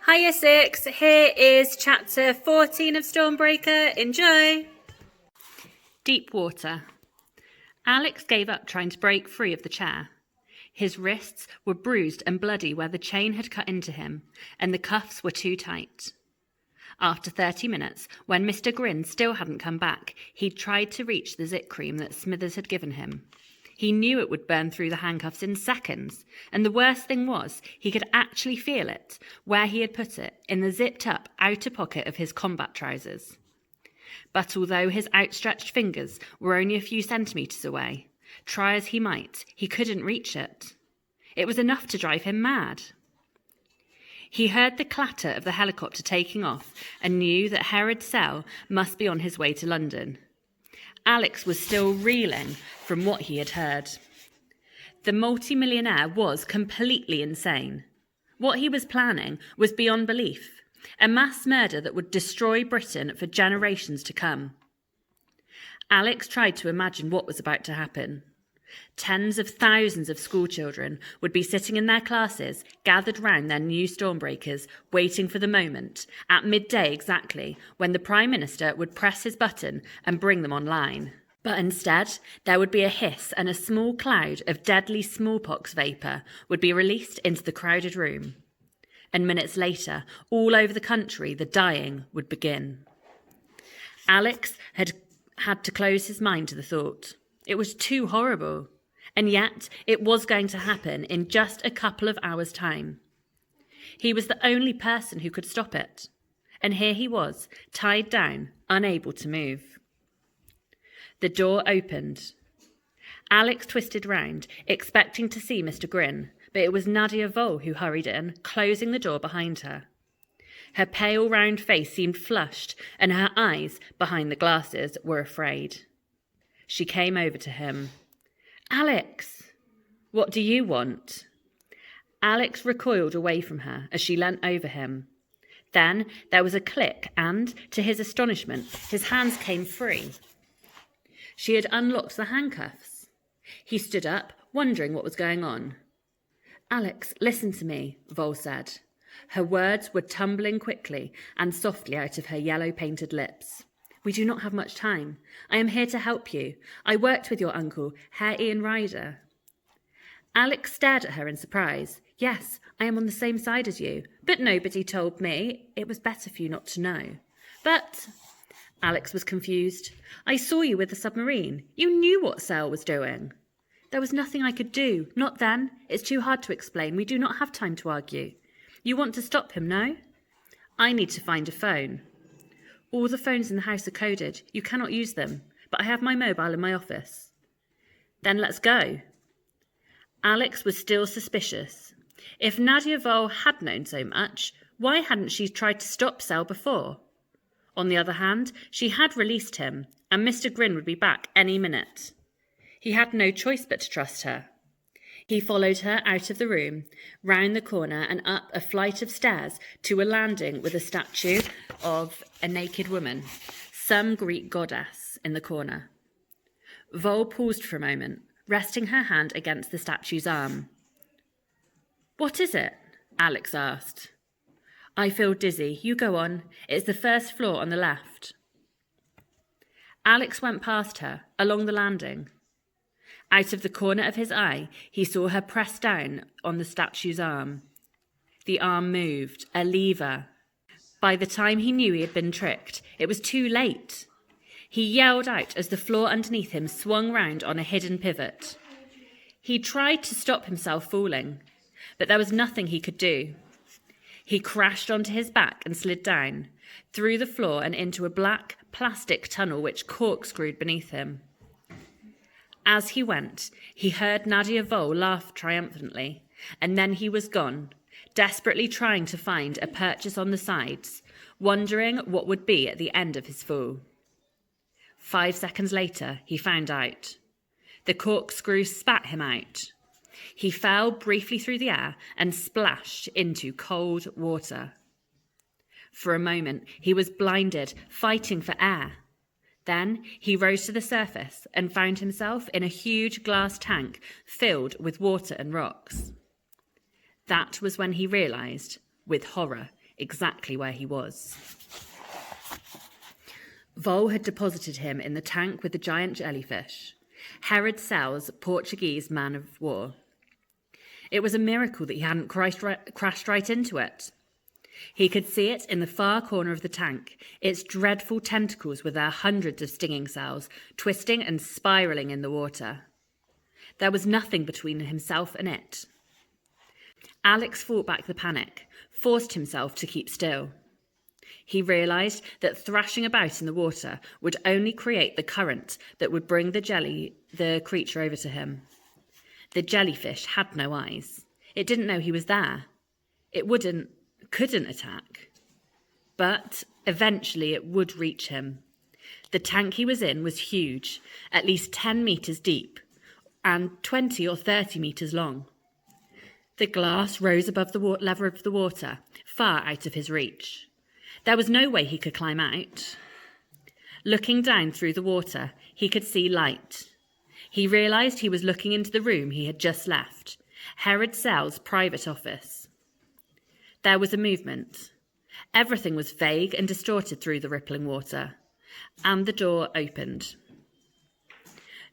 Hiya Six, here is chapter 14 of Stormbreaker. Enjoy! Deep water. Alex gave up trying to break free of the chair. His wrists were bruised and bloody where the chain had cut into him, and the cuffs were too tight. After 30 minutes, when Mr. Grin still hadn't come back, he'd tried to reach the zit cream that Smithers had given him. He knew it would burn through the handcuffs in seconds, and the worst thing was he could actually feel it, where he had put it, in the zipped-up outer pocket of his combat trousers. But although his outstretched fingers were only a few centimetres away, try as he might, he couldn't reach it. It was enough to drive him mad. He heard the clatter of the helicopter taking off and knew that Herod Sell must be on his way to London. Alex was still reeling from what he had heard. The multimillionaire was completely insane. What he was planning was beyond belief, a mass murder that would destroy Britain for generations to come. Alex tried to imagine what was about to happen. Tens of thousands of schoolchildren would be sitting in their classes, gathered round their new Stormbreakers, waiting for the moment, at midday exactly, when the Prime Minister would press his button and bring them online. But instead, there would be a hiss and a small cloud of deadly smallpox vapour would be released into the crowded room. And minutes later, all over the country, the dying would begin. Alex had had to close his mind to the thought. It was too horrible, and yet it was going to happen in just a couple of hours' time. He was the only person who could stop it, and here he was, tied down, unable to move. The door opened. Alex twisted round, expecting to see Mr. Grin, but it was Nadia Vole who hurried in, closing the door behind her. Her pale, round face seemed flushed, and her eyes, behind the glasses, were afraid. She came over to him. "Alex, what do you want?" Alex recoiled away from her as she leant over him. Then there was a click and, to his astonishment, his hands came free. She had unlocked the handcuffs. He stood up, wondering what was going on. "Alex, listen to me," Vole said. Her words were tumbling quickly and softly out of her yellow-painted lips. "We do not have much time. I am here to help you. I worked with your uncle, Herr Ian Ryder." Alex stared at her in surprise. "Yes, I am on the same side as you, but nobody told me. It was better for you not to know." "But—" Alex was confused. "I saw you with the submarine. You knew what Sale was doing." "There was nothing I could do. Not then. It's too hard to explain. We do not have time to argue. You want to stop him, no?" "I need to find a phone." "All the phones in the house are coded. You cannot use them, but I have my mobile in my office." "Then let's go." Alex was still suspicious. If Nadia Vole had known so much, why hadn't she tried to stop Sal before? On the other hand, she had released him, and Mr. Grin would be back any minute. He had no choice but to trust her. He followed her out of the room, round the corner and up a flight of stairs to a landing with a statue of a naked woman, some Greek goddess, in the corner. Vole paused for a moment, resting her hand against the statue's arm. "What is it?" Alex asked. "I feel dizzy. You go on. It's the first floor on the left." Alex went past her, along the landing. Out of the corner of his eye, he saw her press down on the statue's arm. The arm moved, a lever. By the time he knew he had been tricked, it was too late. He yelled out as the floor underneath him swung round on a hidden pivot. He tried to stop himself falling, but there was nothing he could do. He crashed onto his back and slid down, through the floor and into a black plastic tunnel which corkscrewed beneath him. As he went, he heard Nadia Vole laugh triumphantly, and then he was gone, desperately trying to find a purchase on the sides, wondering what would be at the end of his fall. 5 seconds later, he found out. The corkscrew spat him out. He fell briefly through the air and splashed into cold water. For a moment, he was blinded, fighting for air. Then he rose to the surface and found himself in a huge glass tank filled with water and rocks. That was when he realised, with horror, exactly where he was. Vol had deposited him in the tank with the giant jellyfish, Herod Sell's Portuguese man of war. It was a miracle that he hadn't crashed right into it. He could see it in the far corner of the tank. Its dreadful tentacles with their hundreds of stinging cells twisting and spiralling in the water. There was nothing between himself and it. Alex fought back the panic, forced himself to keep still. He realised that thrashing about in the water would only create the current that would bring the creature over to him. The jellyfish had no eyes. It didn't know he was there. It couldn't attack. But eventually it would reach him. The tank he was in was huge, at least 10 metres deep and 20 or 30 metres long. The glass rose above the level of the water, far out of his reach. There was no way he could climb out. Looking down through the water, he could see light. He realised he was looking into the room he had just left, Herod Sell's private office. There was a movement. Everything was vague and distorted through the rippling water, and the door opened.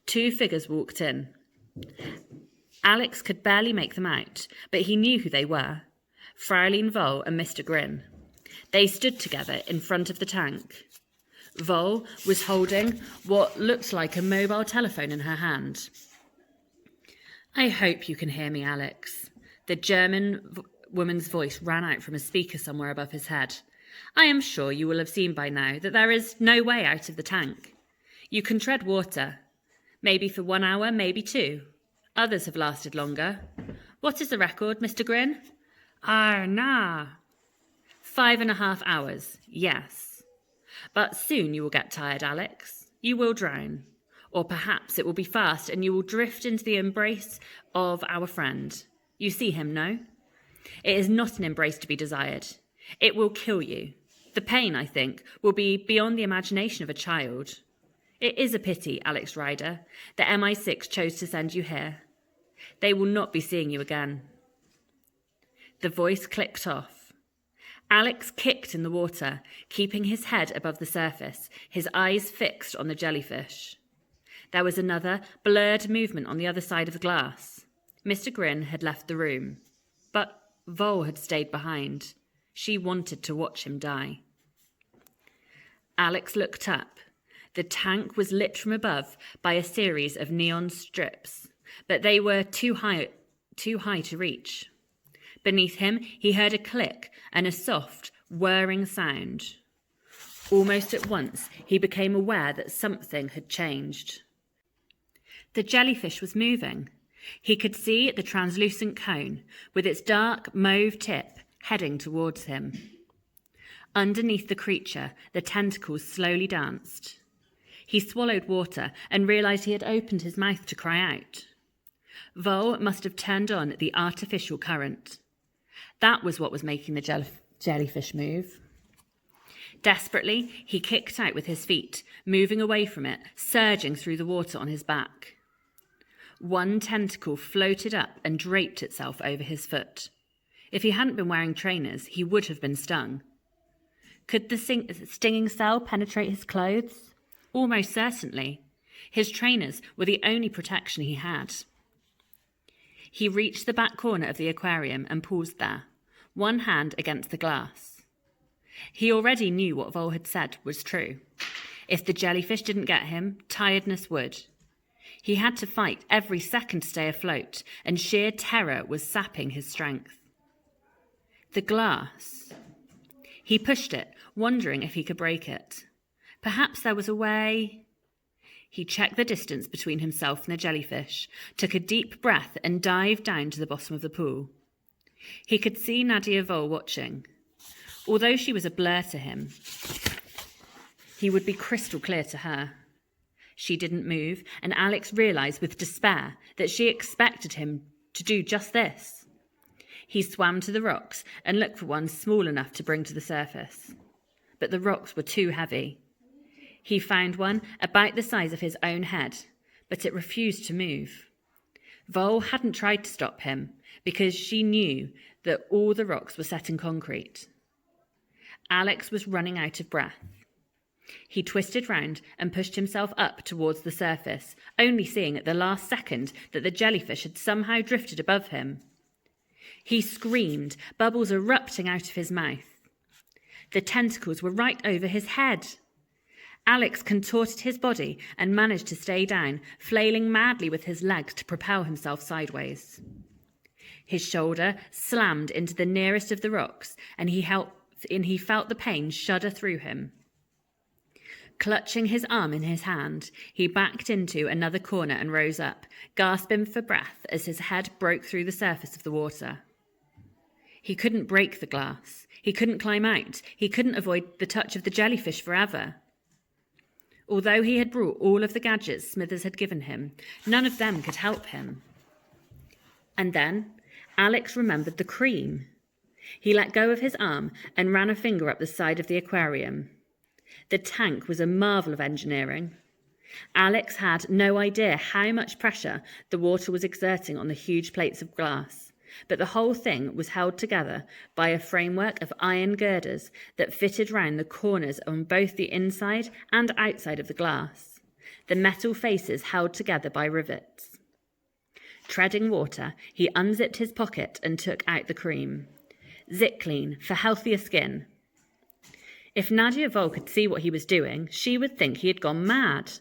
2 figures walked in. Alex could barely make them out, but he knew who they were, Fraulein Vol and Mr. Grin. They stood together in front of the tank. Vol was holding what looked like a mobile telephone in her hand. "I hope you can hear me, Alex." The German woman's voice ran out from a speaker somewhere above his head. "I am sure you will have seen by now that there is no way out of the tank. You can tread water. Maybe for 1 hour, maybe 2. Others have lasted longer. What is the record, Mr. Grin?" "Nah. 5.5 hours, yes. But soon you will get tired, Alex. You will drown. Or perhaps it will be fast and you will drift into the embrace of our friend. You see him, no? It is not an embrace to be desired. It will kill you. The pain, I think, will be beyond the imagination of a child. It is a pity, Alex Ryder, that MI6 chose to send you here. They will not be seeing you again." The voice clicked off. Alex kicked in the water, keeping his head above the surface, his eyes fixed on the jellyfish. There was another blurred movement on the other side of the glass. Mr. Grin had left the room, but Vol had stayed behind. She wanted to watch him die. Alex looked up. The tank was lit from above by a series of neon strips, but they were too high to reach. Beneath him, he heard a click and a soft, whirring sound. Almost at once, he became aware that something had changed. The jellyfish was moving. He could see the translucent cone, with its dark mauve tip, heading towards him. Underneath the creature, the tentacles slowly danced. He swallowed water and realised he had opened his mouth to cry out. Vol must have turned on the artificial current. That was what was making the jellyfish move. Desperately, he kicked out with his feet, moving away from it, surging through the water on his back. One tentacle floated up and draped itself over his foot. If he hadn't been wearing trainers, he would have been stung. Could the stinging cell penetrate his clothes? Almost certainly. His trainers were the only protection he had. He reached the back corner of the aquarium and paused there, one hand against the glass. He already knew what Vol had said was true. If the jellyfish didn't get him, tiredness would. He had to fight every second to stay afloat, and sheer terror was sapping his strength. The glass. He pushed it, wondering if he could break it. Perhaps there was a way. He checked the distance between himself and the jellyfish, took a deep breath and dived down to the bottom of the pool. He could see Nadia Vol watching. Although she was a blur to him, he would be crystal clear to her. She didn't move, and Alex realised with despair that she expected him to do just this. He swam to the rocks and looked for one small enough to bring to the surface. But the rocks were too heavy. He found one about the size of his own head, but it refused to move. Vol hadn't tried to stop him because she knew that all the rocks were set in concrete. Alex was running out of breath. He twisted round and pushed himself up towards the surface, only seeing at the last second that the jellyfish had somehow drifted above him. He screamed, bubbles erupting out of his mouth. The tentacles were right over his head. Alex contorted his body and managed to stay down, flailing madly with his legs to propel himself sideways. His shoulder slammed into the nearest of the rocks, and he felt the pain shudder through him. Clutching his arm in his hand, he backed into another corner and rose up, gasping for breath as his head broke through the surface of the water. He couldn't break the glass. He couldn't climb out. He couldn't avoid the touch of the jellyfish forever. Although he had brought all of the gadgets Smithers had given him, none of them could help him. And then Alex remembered the cream. He let go of his arm and ran a finger up the side of the aquarium. The tank was a marvel of engineering. Alex had no idea how much pressure the water was exerting on the huge plates of glass, but the whole thing was held together by a framework of iron girders that fitted round the corners on both the inside and outside of the glass, the metal faces held together by rivets. Treading water, he unzipped his pocket and took out the cream. Zip Clean for healthier skin. If Nadia Vol could see what he was doing, she would think he had gone mad.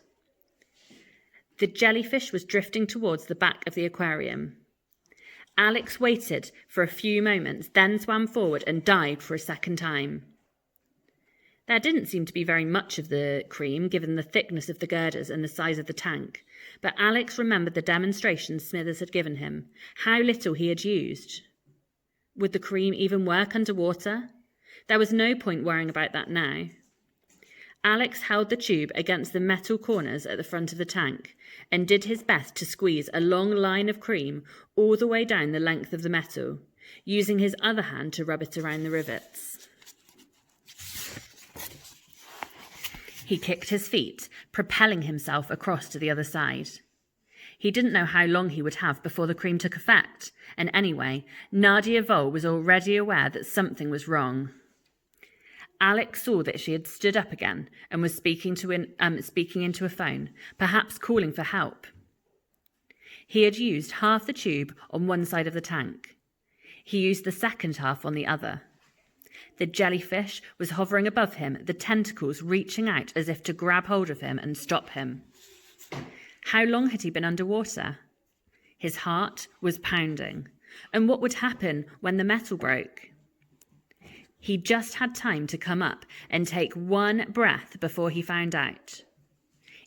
The jellyfish was drifting towards the back of the aquarium. Alex waited for a few moments, then swam forward and dived for a second time. There didn't seem to be very much of the cream, given the thickness of the girders and the size of the tank, but Alex remembered the demonstrations Smithers had given him, how little he had used. Would the cream even work underwater? There was no point worrying about that now. Alex held the tube against the metal corners at the front of the tank and did his best to squeeze a long line of cream all the way down the length of the metal, using his other hand to rub it around the rivets. He kicked his feet, propelling himself across to the other side. He didn't know how long he would have before the cream took effect, and anyway, Nadia Vol was already aware that something was wrong. Alex saw that she had stood up again and was speaking into a phone, perhaps calling for help. He had used half the tube on one side of the tank. He used the second half on the other. The jellyfish was hovering above him, the tentacles reaching out as if to grab hold of him and stop him. How long had he been underwater? His heart was pounding. And what would happen when the metal broke? He just had time to come up and take one breath before he found out.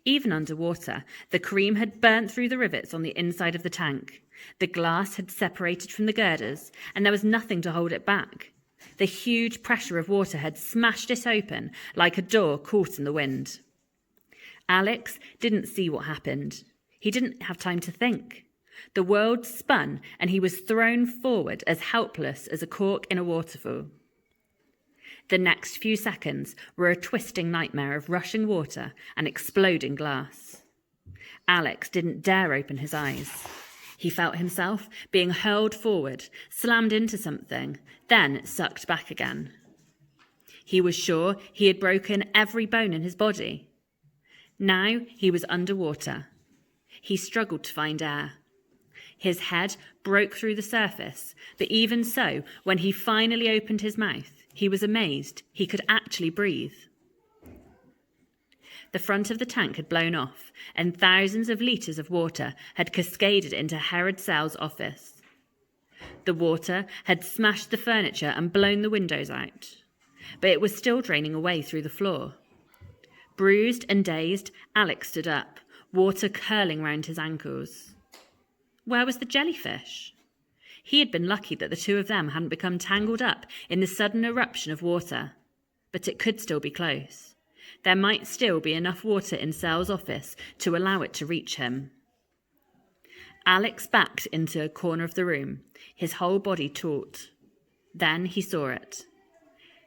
Even underwater, the cream had burnt through the rivets on the inside of the tank. The glass had separated from the girders, and there was nothing to hold it back. The huge pressure of water had smashed it open like a door caught in the wind. Alex didn't see what happened. He didn't have time to think. The world spun, and he was thrown forward as helpless as a cork in a waterfall. The next few seconds were a twisting nightmare of rushing water and exploding glass. Alex didn't dare open his eyes. He felt himself being hurled forward, slammed into something, then sucked back again. He was sure he had broken every bone in his body. Now he was underwater. He struggled to find air. His head broke through the surface, but even so, when he finally opened his mouth, he was amazed he could actually breathe. The front of the tank had blown off, and thousands of litres of water had cascaded into Herod Sell's office. The water had smashed the furniture and blown the windows out, but it was still draining away through the floor. Bruised and dazed, Alex stood up, water curling round his ankles. Where was the jellyfish? He had been lucky that the two of them hadn't become tangled up in the sudden eruption of water, but it could still be close. There might still be enough water in Sell's office to allow it to reach him. Alex backed into a corner of the room, his whole body taut. Then he saw it.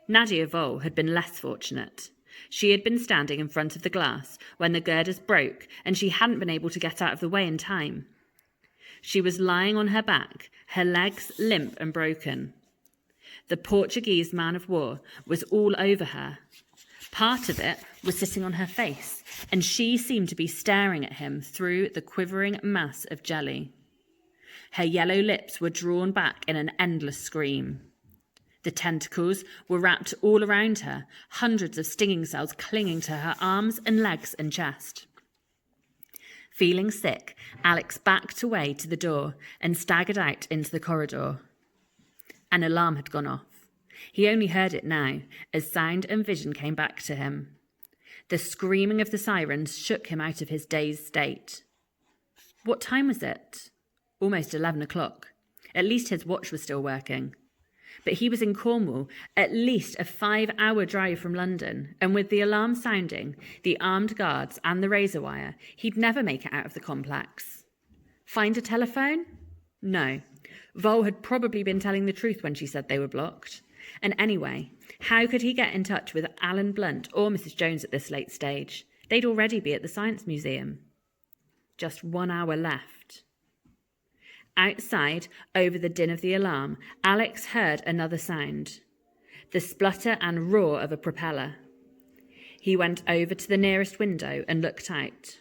Nadia Vol had been less fortunate. She had been standing in front of the glass when the girders broke, and she hadn't been able to get out of the way in time. She was lying on her back, her legs limp and broken. The Portuguese man of war was all over her. Part of it was sitting on her face, and she seemed to be staring at him through the quivering mass of jelly. Her yellow lips were drawn back in an endless scream. The tentacles were wrapped all around her, hundreds of stinging cells clinging to her arms and legs and chest. Feeling sick, Alex backed away to the door and staggered out into the corridor. An alarm had gone off. He only heard it now, as sound and vision came back to him. The screaming of the sirens shook him out of his dazed state. What time was it? Almost 11 o'clock. At least his watch was still working. But he was in Cornwall, at least a 5-hour drive from London, and with the alarm sounding, the armed guards and the razor wire, he'd never make it out of the complex. Find a telephone? No. Vol had probably been telling the truth when she said they were blocked. And anyway, how could he get in touch with Alan Blunt or Mrs. Jones at this late stage? They'd already be at the Science Museum. Just 1 hour left. Outside, over the din of the alarm, Alex heard another sound, the splutter and roar of a propeller. He went over to the nearest window and looked out.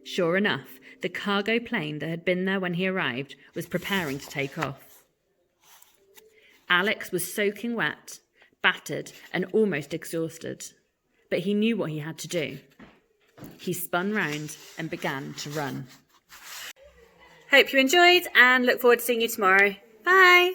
Sure enough, the cargo plane that had been there when he arrived was preparing to take off. Alex was soaking wet, battered, and almost exhausted, but he knew what he had to do. He spun round and began to run. Hope you enjoyed and look forward to seeing you tomorrow. Bye!